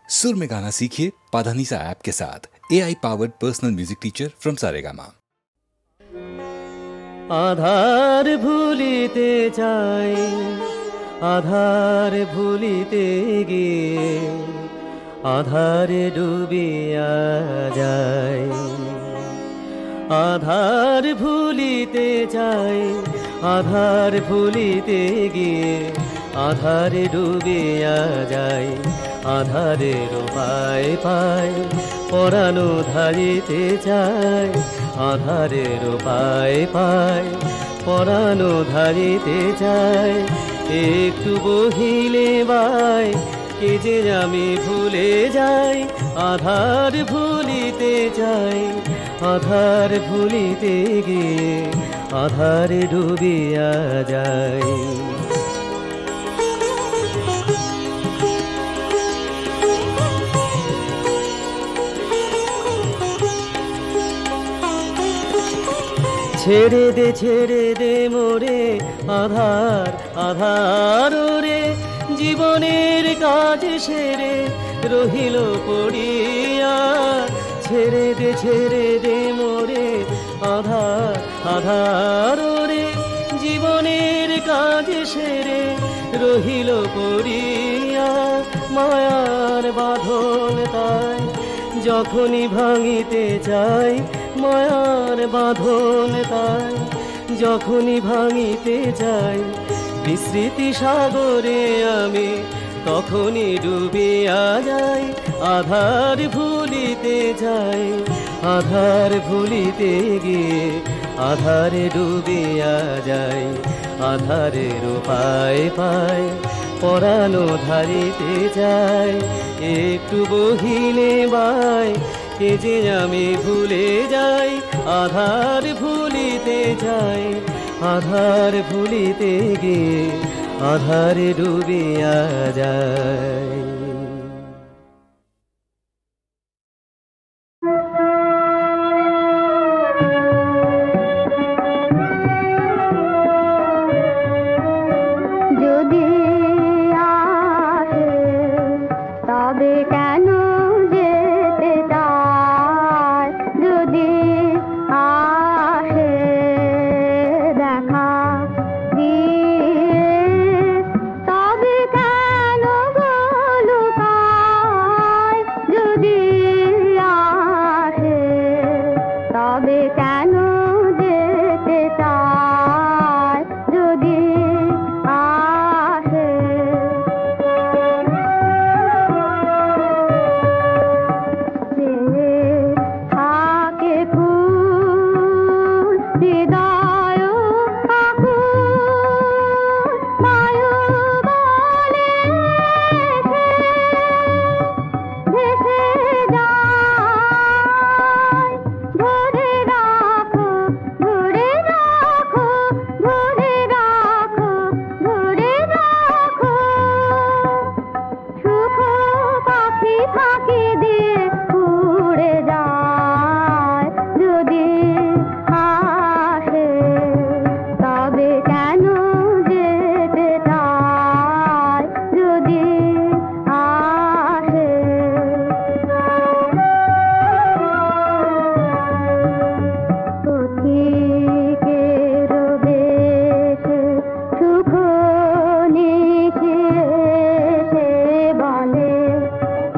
सुर में गाना सीखिए पाधानीसा ऐप के साथ। AI powered personal music teacher from Saregama. आधार भूलिते जाए, आधार भूलिते गिए आधारे डूबिया जाए। आधार भूलिते जाए, आधार भूलिते गिए आधारे डूबिया जाए। आধারের পায় পায় পরানো ধারিতে যায়। আধারের পায় পায় পরানো ধারিতে যায়। একটু বহিলে বাই কে যে আমি ভুলে যাই। আধার ভুলিতে যাই, আধার ভুলিতে গিয়ে আধারে ডুবিয়া যায়। ছেড়ে দে মোরে আধার আধার রে। জীবনের কাজ সেরে রহিল পড়িয়া। ছেড়ে দে মোরে আধার আধার রে। জীবনের কাজ সেরে রহিল পড়িয়া। মায়ার বাঁধন তাই যখনই ভাঙিতে চাই। মায়ার বাঁধন তাই যখনই ভাঙিতে চাই। বিস্মৃতি সাগরে আমি তখনই ডুবিয়া যাই। আধার ভুলিতে যাই, আধার ভুলিতে গিয়ে আধারে ডুবিয়া যাই। আধারের পায় পায় পরানো ধারিতে যায়। একটু বহিলে বাই কে যে আমি ভুলে যাই। আধার ভুলিতে যাই, আধার ভুলিতে গিয়ে আধারে ডুবিয়া যায়।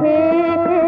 হে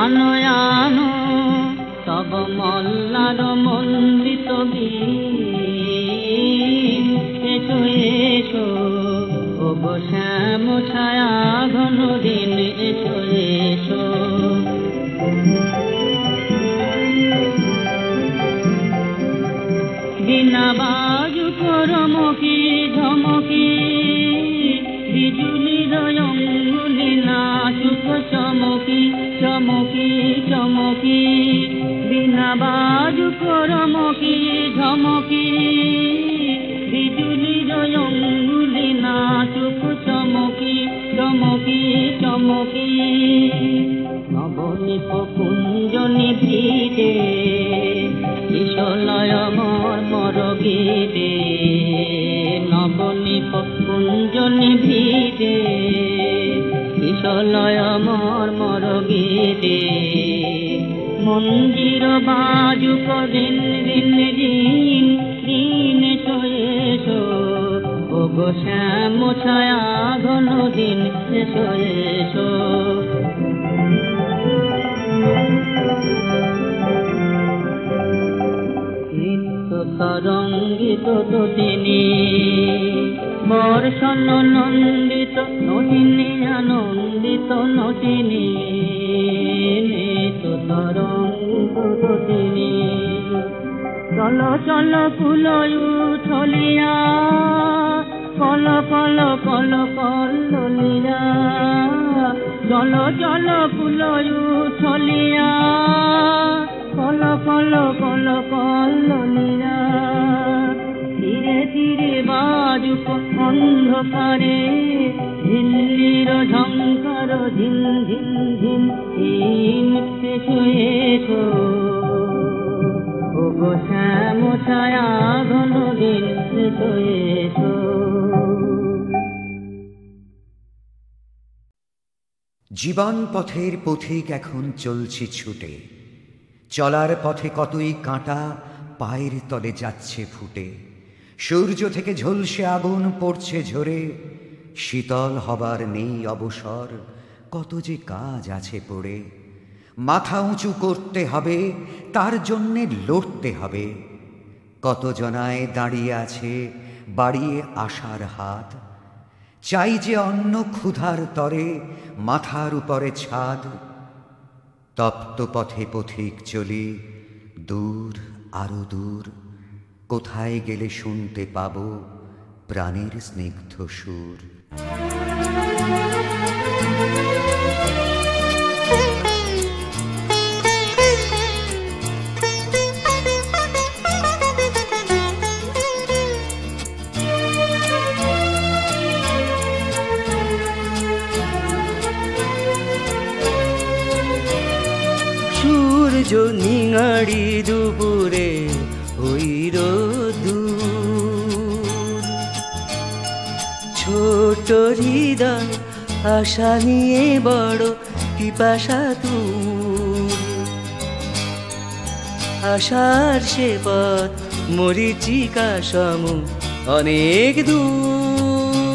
আনয়ানো তব মল্লার মন্দিত গীত এসো এসো ও গো শ্যাম ছায়া ঘন দিন এসো এসো বিনা বাজু করমকি ঝমকি বিজুলির অঙ্গুলি নাচুক চমকি চমকি চমকি বিনা বাজু করমকি ঝমকি বিজুলির অঙ্গুলি নাচুক চমকি চমকি চমকি নবনীপ কুঞ্জ নিভৃতে কিশলয় মর্মর গীতে নবনীপ কুঞ্জ নিভৃতে কিশলয় মর্মর গীতে মন্দির বাজুক দিন দিন দিন দিন এসো এসো ও গো শ্যাম ছায়া ঘন দিন এসো এসো তরঙ্গিত তিনি বর্ষণ নন্দিত নটিনী আনন্দিত নটিনী তরঙ্গিত তিনি চল চল কুলয়ু ছলিয়া কল কল কল কলিয়া চল চল কুলয়ু ছলিয়া কল কল কল কলিয়া ধীরে ধীরে বাজুক অন্ধকারে দিল্লির ঝঙ্কার ঝিন ঝিন ঝিন ঝিন এসো এসো ও গো শ্যাম ছায়া ঘন দিন এসো এসো জীবন পথের পথিক এখন চলছি ছুটে চলার পথে কতই কাঁটা পায়ের তলে যাচ্ছে ফুটে সূর্য থেকে ঝলসে আগুন পড়ছে ঝরে শীতল হবার নেই অবসর কত যে কাজ আছে পড়ে মাথা উঁচু করতে হবে তার জন্যে লড়তে হবে কত জনায় দাঁড়িয়ে আছে বাড়িয়ে আশার হাত চাই যে অন্ন ক্ষুধার তরে মাথার উপরে ছাদ তপ্ত পথে পথিক চলি দূর আরো দূর কোথায় গেলে শুনতে পাব প্রাণের স্নিগ্ধ সুর সূর্য নিঙাড়ি দুপুরে ওই রোদুর ছোট হৃদয় আশা নিয়ে বড় পিপাসা তুর আশার সে পথ মরিচিকা সম অনেক দূর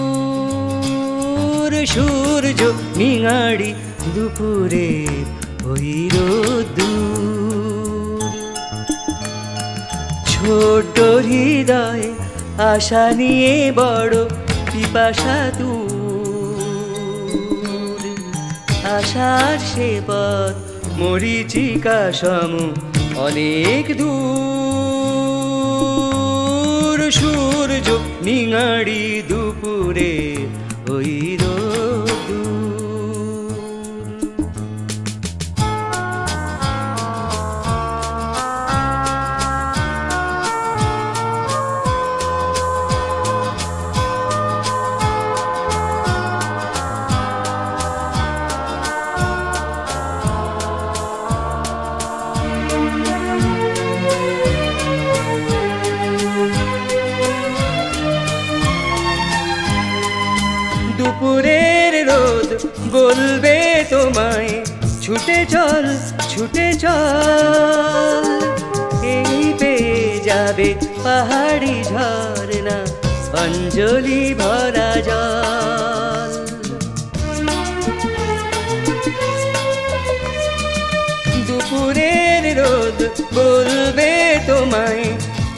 সূর্য নিঙাড়ি দুপুরে ওই রোদুর ছোট হৃদয় আশা নিয়ে বড় পিপাসা তুর আশার সে পথ মরিচিকা সম অনেক দূর সূর্য নিঙাড়ি দুপুরে ওই দুপুরের রোদ বলবে তোমায় ছুটে চল এই পেয়ে যাবে পাহাড়ি ঝরনা অঞ্জলি ভরা জল দুপুরের রোদ বলবে তোমায়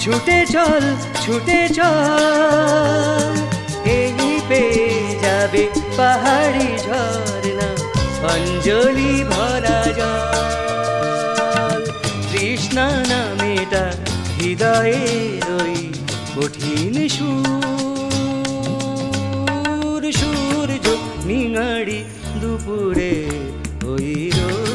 ছুটে চল এই পেয়ে যাবে পাহাড়ি ঝরনা অঞ্জলি ভরা জল। তৃষ্ণা নামেটা হৃদয়ের ওই কঠিন সুর, সূর্য নিঙাড়ি দুপুরে ওই রোদ।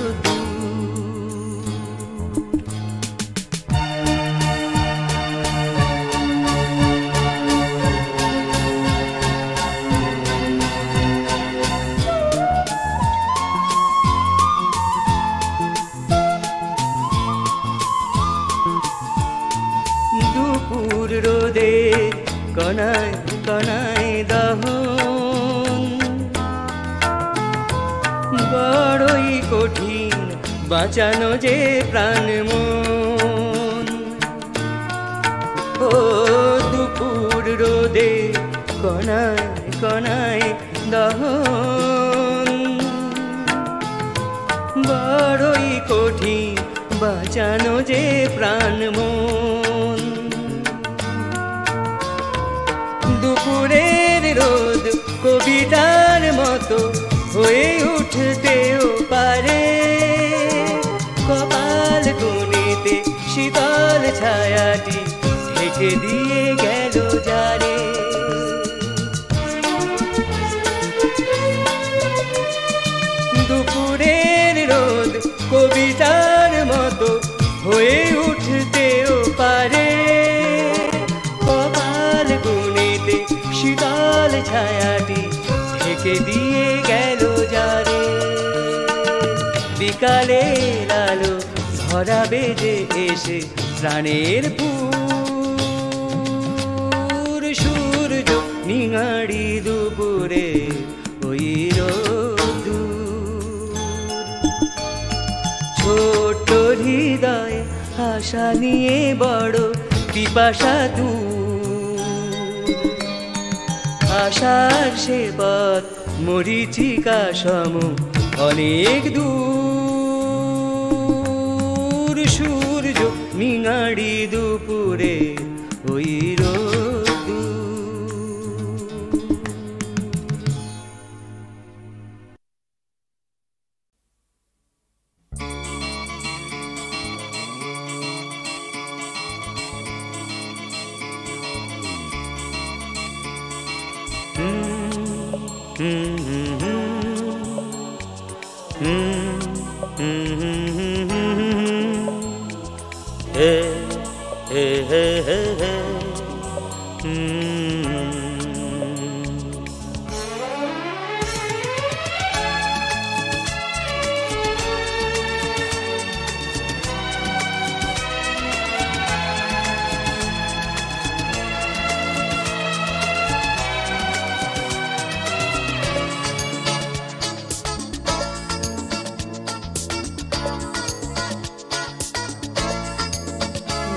দুপুর রোদে কণায় কণায় দহন, বড়ই কঠিন বাঁচানো যে প্রাণ মন। ও দুপুর রোদে কণায় কণায় দহন, বড়ই কঠিন বাঁচানো যে প্রাণ মন। দুপুরের রোদ কবিতার মতো হয়ে উঠতেও পারে, কপাল কোণেতে শীতল ছায়াটি ঢেকে দিয়ে গেল যারে। দুপুরের রোদ কবিতার মতো হয়ে উঠতেও পারে, কপাল কোণেতে শীতল ছায়াটি ঢেকে দিয়ে গেল যারে। বিকালের আলো ভরাবে যে এসে প্রাণের পুর, সূর্য নিঙাড়ি দুপুরে ওই রোদ্দুর। ছোট হৃদয় আশা নিয়ে বড় পিপাসা দূর, আশার সে পথ মরীচিকা সম অনেক দূর, সূর্য নিঙাড়ি দুপুরে ওই রোদ্দুর।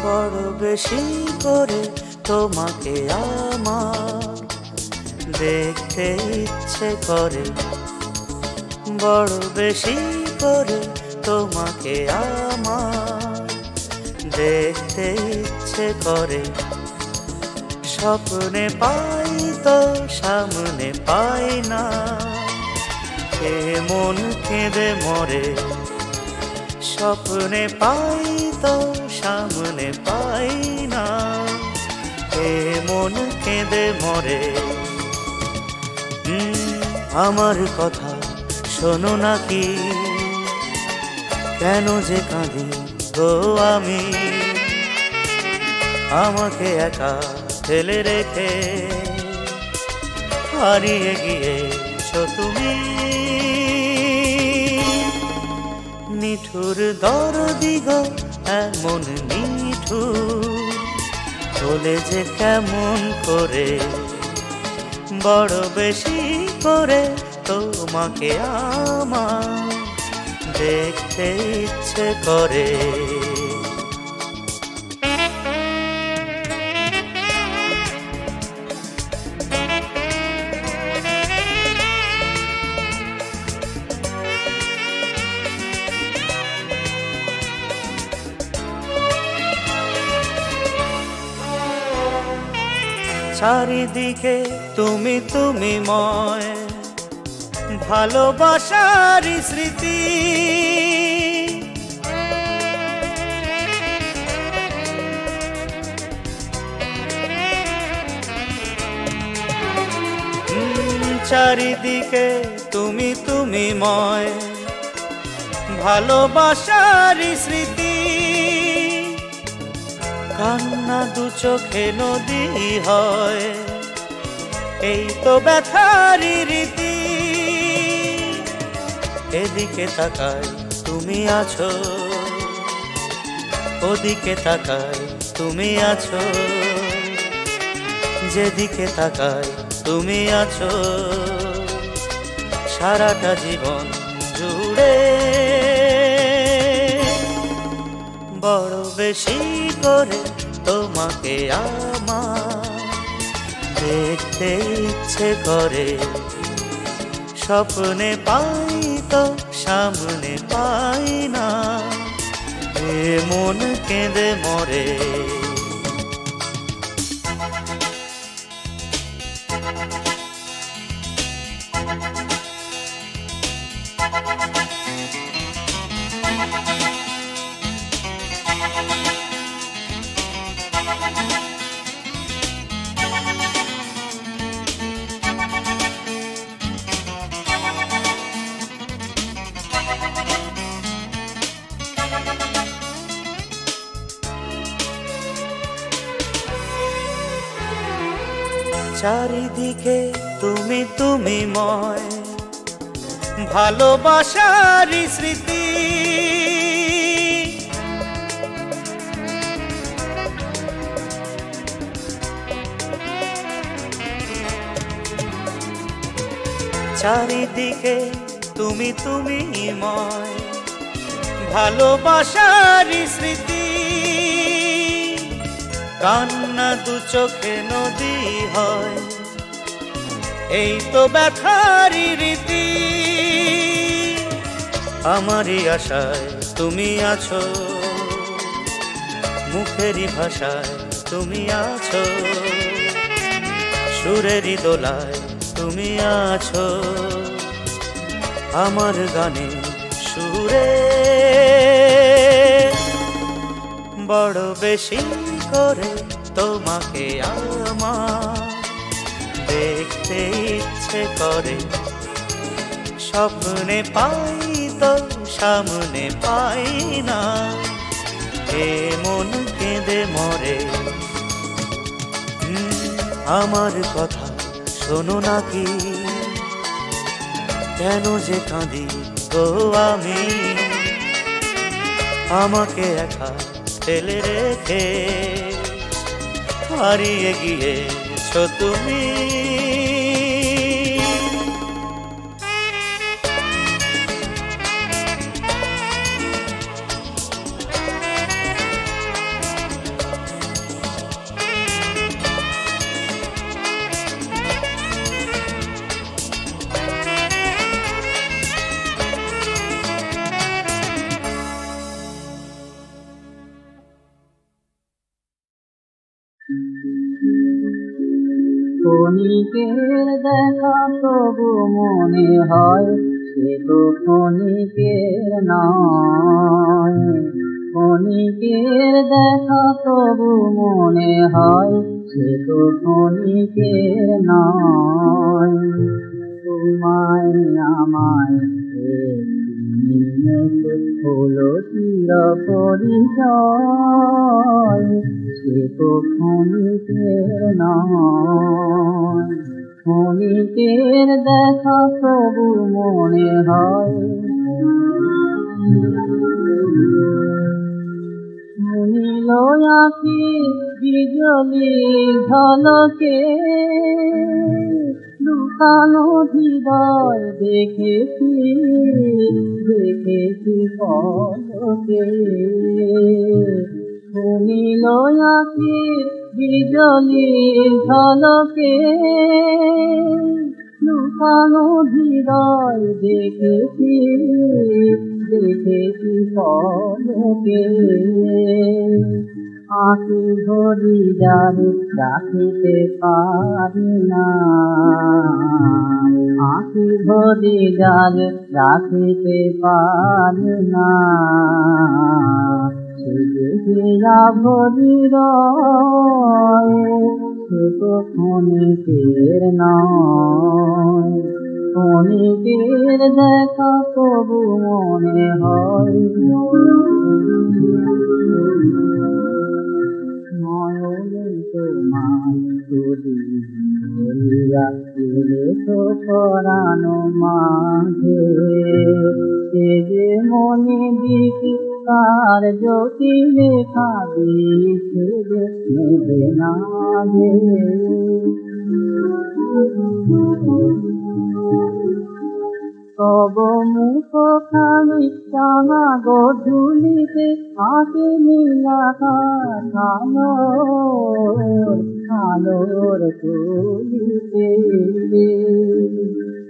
বড় বেশি করে তোমাকে আমার দেখতে ইচ্ছে করে, বড় বেশি করে তোমাকে আমার দেখতে ইচ্ছে করে। স্বপ্নে পাই তো সামনে পাই না, এ মন কেঁদে মরে। স্বপ্নে পাই তো সামনে পাই না, এ মন কেঁদে মরে। আমার কথা শোনো নাকি, কেন যে কাঁদি গো আমি, আমাকে একা ফেলে রেখে হারিয়ে গিয়েছো তুমি। নিঠুর দরদি গো এমন নিঠুর হলে যে কেমন করে, বড় বেশি করে তোমাকে আমার দেখতে ইচ্ছে করে। চারিদিকে তুমি তুমি ময় ভালোবাসার স্মৃতি চারিদিকে তুমি তুমি ময় ভালোবাসার স্মৃতি কান্না দু চোখে নদী হয় এই তো ব্যথারি রীতি এদিকে তাকাই তুমি আছো ওদিকে তাকাই তুমি আছো যেদিকে তাকাই তুমি আছো সারাটা জীবন জুড়ে বড় বেশি করে তোমাকে আমার দেখতে ইচ্ছে করে স্বপ্নে পাই তো সামনে পাই না এ মন কেঁদে মরে চারিদিকে তুমি তুমি ময় ভালোবাসার স্মৃতি চারিদিকে তুমি তুমি ময় ভালোবাসার স্মৃতি কান্না দু চোখে নদী হয় এই তো ব্যথারি রীতি আমারই আশায় তুমি আছো মুখেরই ভাষায় তুমি আছো সুরেরই দোলায় তুমি আছো আমার গানে সুরে বড় বেশি করে তোমাকে আমার দেখতে ইচ্ছে করে স্বপ্নে পাই তো সামনে পাই না এ মন কেঁদে মরে আমার কথা শোনো নাকি কেন যে কাঁদি গো আমি আমাকে একা ফেলে রেখে হারিয়ে গিয়েছো তুমি ক্ষণিকের দেখা তবু মনে হয় সে তো ক্ষণিকের নয় ক্ষণিকের দেখা তবু মনে হয় সে তো ক্ষণিকের নয় তোমায় আমায় নিমেষে হলো চির পরিচয় সে তো ক্ষণিকের নয় ক্ষণিকের দেখা তবু মনে হয় শুনিল আঁখি বিজলি ঝলকে লুকানো হৃদয় দেখেছি পলকে শুনিল আঁখি বিজলি ঝলকে লুকানো হৃদয় দেখেছি পলকে আঁকি ধরি যারে রাখিতে পারি না, আঁকি ধরি যারে রাখিতে পারি না, সে দেখিয়া ভরি রয়, সে তো ক্ষণিকের নয়। ক্ষণিকের দেখা তবু মনে হয়, নয়নে তোমার যদি ধরিয়া এলে তো পরানো মাঝে, সে যে মনে দিকে তার জ্যোতি লেখা দিছে নেবে না যে। তব মুখ খানি টানা গধূলিতে আঁকে নীলাকার আলোর তুলিতে।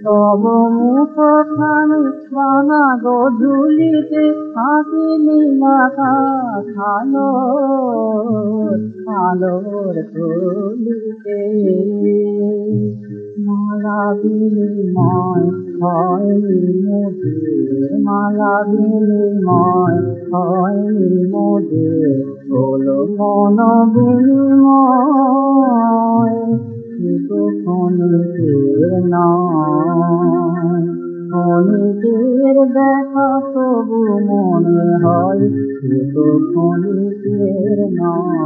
তব মুখ খানি টানা গধূলিতে আঁকে নীলাকার আলোর তুলিতে। মালা বিনিময় হয়নি মোদের, মালা বিনিময় হয়নি মোদের, হলো মন বিনিময়, কিন্তু ক্ষণিকের নয়। ক্ষণিকের দেখা তবু মনে হয়, কিন্তু ক্ষণিকের নয়।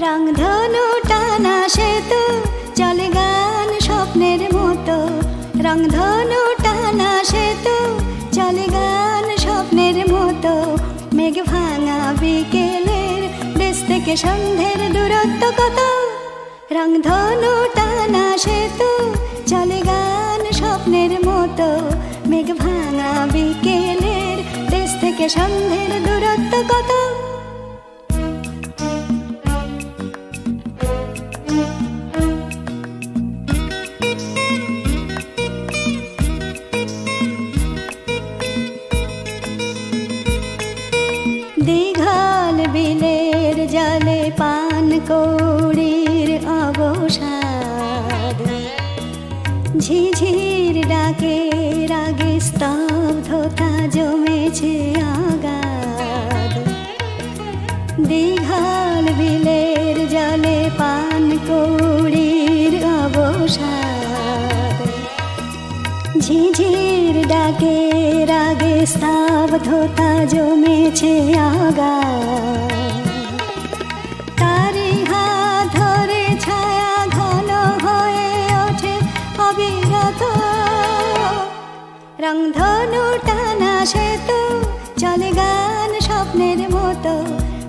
রংধনু টানা সেতু চলে গান স্বপ্নের মতো, রংধনু টানা সেতু চলে গান স্বপ্নের মতো। মেঘ ভাঙা বিকেলের দেশ থেকে সন্ধ্যের দূরত্ব কত, রংধনু টানা সেতু চলে গান স্বপ্নের মতো, মেঘ ভাঙা বিকেলের দেশ থেকে সন্ধ্যের দূরত্ব কত। দীঘল বিলের জলে পান কৌড়ির অবসাদ, ঝিঝির ডাকে রাগে স্তব্ধতা জমেছে আগাদ। দীঘল বিলের জলে পান কৌড়ির অবসাদ, ঝিঝির ডাকে রাগে স্তব্ধতা জমেছে আগাদ। তারি হাত ধরে ছায়া ঘন হয়ে ওঠে অবিরত, রংধনু টানা সেতু চলে গান স্বপ্নের মতো,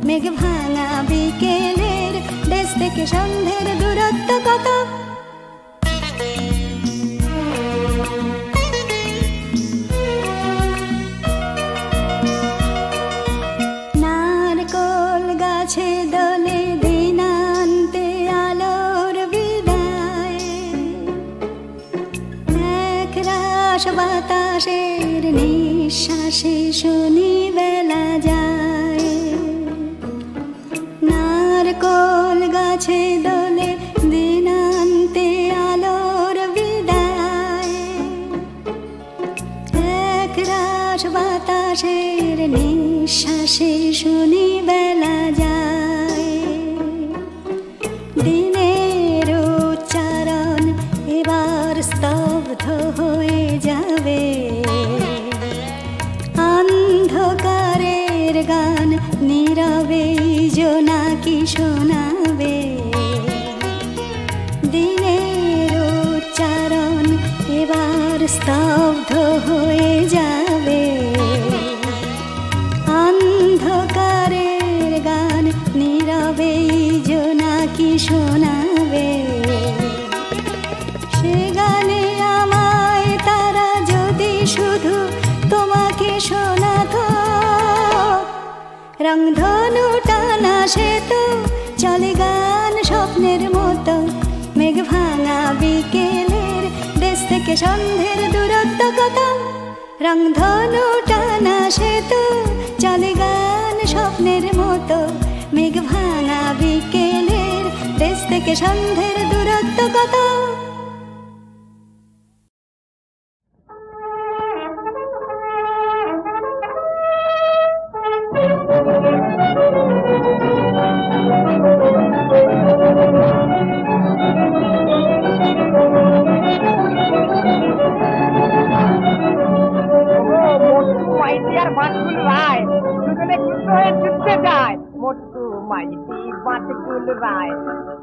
মেঘ ভাঙা বিকেলের দেশ থেকে সন্ধ্যের দূরত্ব কত। নারকোল গাছে দোলে দিনান্তে আলোর বিদায়, একরাশ বাতাসের নিঃশ্বাসে শুনি বেলা যায়। নারকোল গাছে দোলে দিনান্তে আলোর বিদায়, একরাশ বাতাসের নিঃশ্বাসে শুনি বেলা যায়। দিনের উচ্চারণ এবার স্তব্ধ হয়ে যাবে, অন্ধকারের গান নীরবে জোনাকি শোনাবে। দিনের উচ্চারণ এবার স্তব্ধ হয়ে যাবে, অন্ধকারের গান নীরবে জোনাকি শোনাবে। সে গানে আমায় তারা যদি শুধু তোমাকে শোনাতো, রংধনু টানা সেতু চলে গান স্বপ্নের মতো, মেঘ ভাঙা বিকেলের দেশ থেকে সন্ধ্যের দূরত্ব কত। রংধনু টানা সেতু চলে গান স্বপ্নের মতো, মেঘ ভাঙা বিকেলের দেশ থেকে সন্ধ্যের দূরত্ব কত। মোটু মাইতি বাটকুল রায়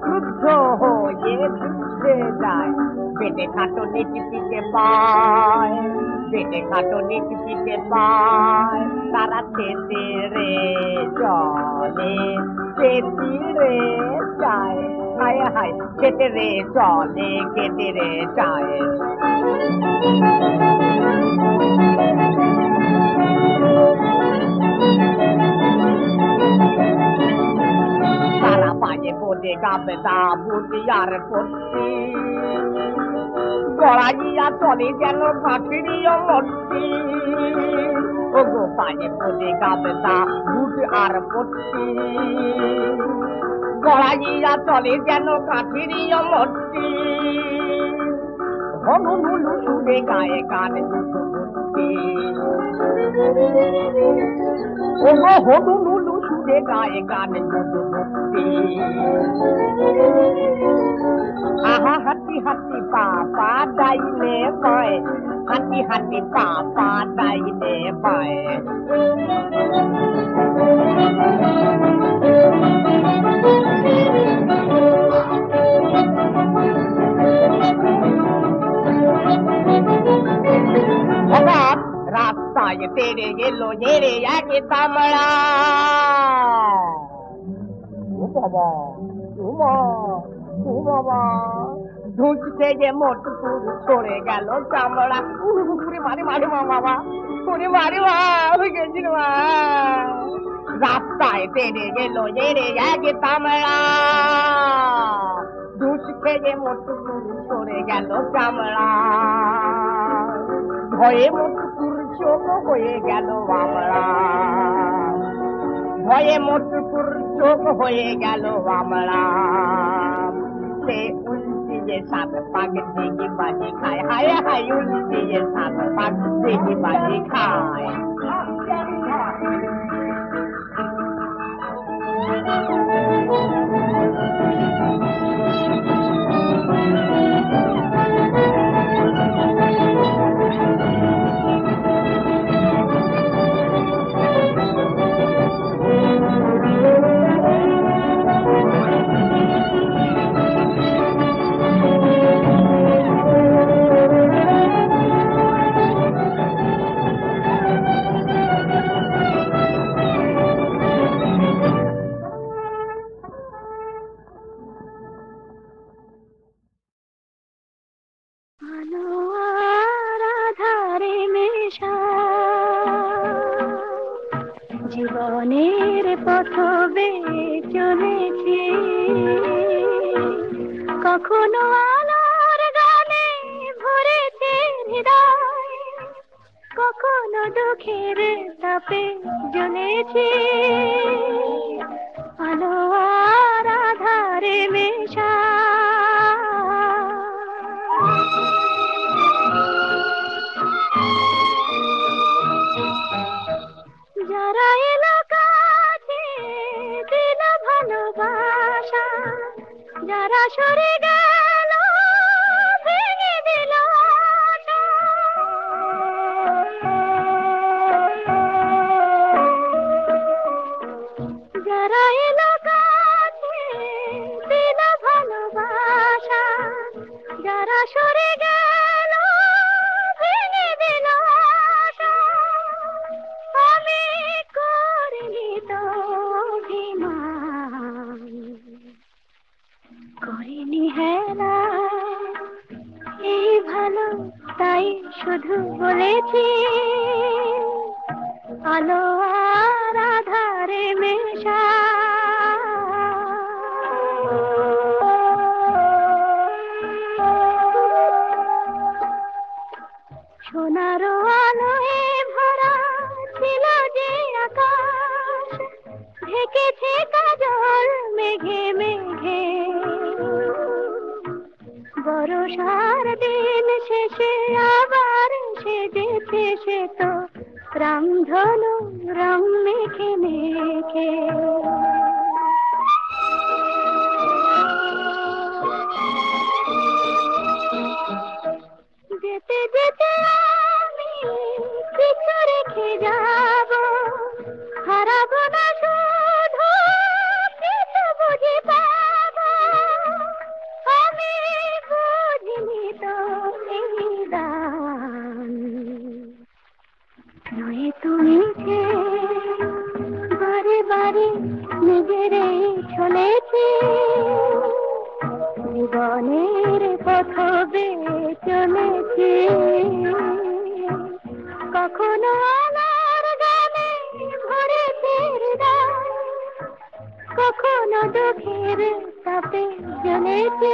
ক্রুদ্ধ হয়ে ছুটে যায়, পেটে খাটো নিচে পিঠে পায়, পেটে খাটো নিচে পিঠে পায়। তারা খেতে রে চলে, খেতে রে চায়, হায় হায় খেতে রে চলে, খেতে রে চায়। তারা পায়ে বোঝে গাবেদা বুঝিয়ার পড়ছি, গড়াইয়া চলে যেন কাঠিরিও মরছি। ও গো পায়ে বোঝে গাবেদা বুঝ আর পড়ছি, গড়াইয়া চলে যেন কাঠিরিও মরছি। হনুলু সুরে গায়ে গান দুটো বুঝছি, ও গো হনুলু সুরে গায়ে গান দুটো বুঝছি। আহা হাতি হাতি পাপা ডাইনে পায়, হাতি হাতি পাপা ডাইনে পায়। হঠাৎ রাস্তায় তেরে গেল হেরে এক তামড়া, বাবা ও মা ও বাবা ধুঁচ থেকে মোটকুর সরে গেল চামড়া উড়ে মারে মারে মা বাবা ওরে মারে মা হয়ে গেছিল মা রাস্তায় তেড়ে গেল এড়ে গেছে তামড়া ধুঁচ থেকে মোটকুর সরে গেল চামড়া ভয়ে মোটকুর চোখ হয়ে গেল আমরা ভয়ে মোটকুর চোখ হয়ে গেল আমরা সে উল্টিয়ে সাত পাক দেখি বাজি খায় হায় হায় উল্টিয়ে সাত পাক দেখি বাজি খায় জীবনের পথ বেয়ে চলেছি কখনো আলোর গানে ভরেছে হৃদয় কখনো দুঃখের তাপে জ্বলেছি আলো আর আধারে মেশা যারা এলো কাছে দিল ভালোবাসা যারা সরে গেল ভেঙে দিল আশা যারা এলো কাছে দিল ভালোবাসা যারা সরে গেল ভেঙে দিল আশা আমি করিনি তো অভিমান করিনি হেলা এই ভালো তাই শুধু বলেছি আলো আর আধারে মেশা সোনারো আলোয় ভরা ছিল যে আকাশ ঢেকেছে কাজল মেঘে মেঘে বর্ষার দিন শেষে আবার সেজেছে সে তো রামধনু রং মেখে মেখে যেতে যেতে আমি কিছু রেখে যাব হারাবো না শুধু কিছু বুঝে পাব আমি বুঝিনি তো এই দান নয় তুমি যে বারে বারে নিজেরই চলেছি জীবনের পথ বেয়ে চলেছি কখনো আমার গানে ভরেছে হৃদয় কখনো দুঃখের তাপে জ্বলেছি